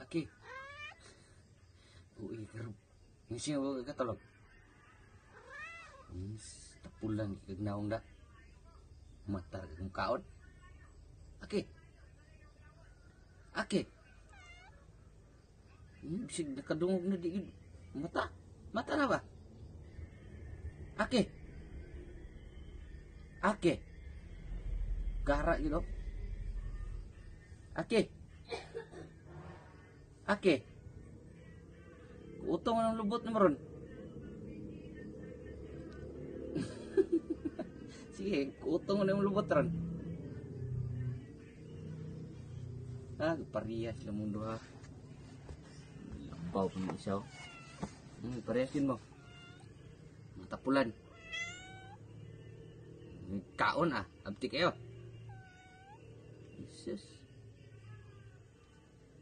Aki. Uy, karub. Yung siya huwag katalog. Tapulan kagnaong da. Mata kang kaon. Aki. Aki. Bisig nakadungog na di. Mata. Mata na ba? Aki. Aki. Gara gitu. Aki. Aki. Utong ng lubot na maron. Sige, utong na yung lubot ron. Parehas lang mundo ha. Lambaw pa ng isaw. Parehasin mo. Matapulan. Kaon abti kayo. Jesus.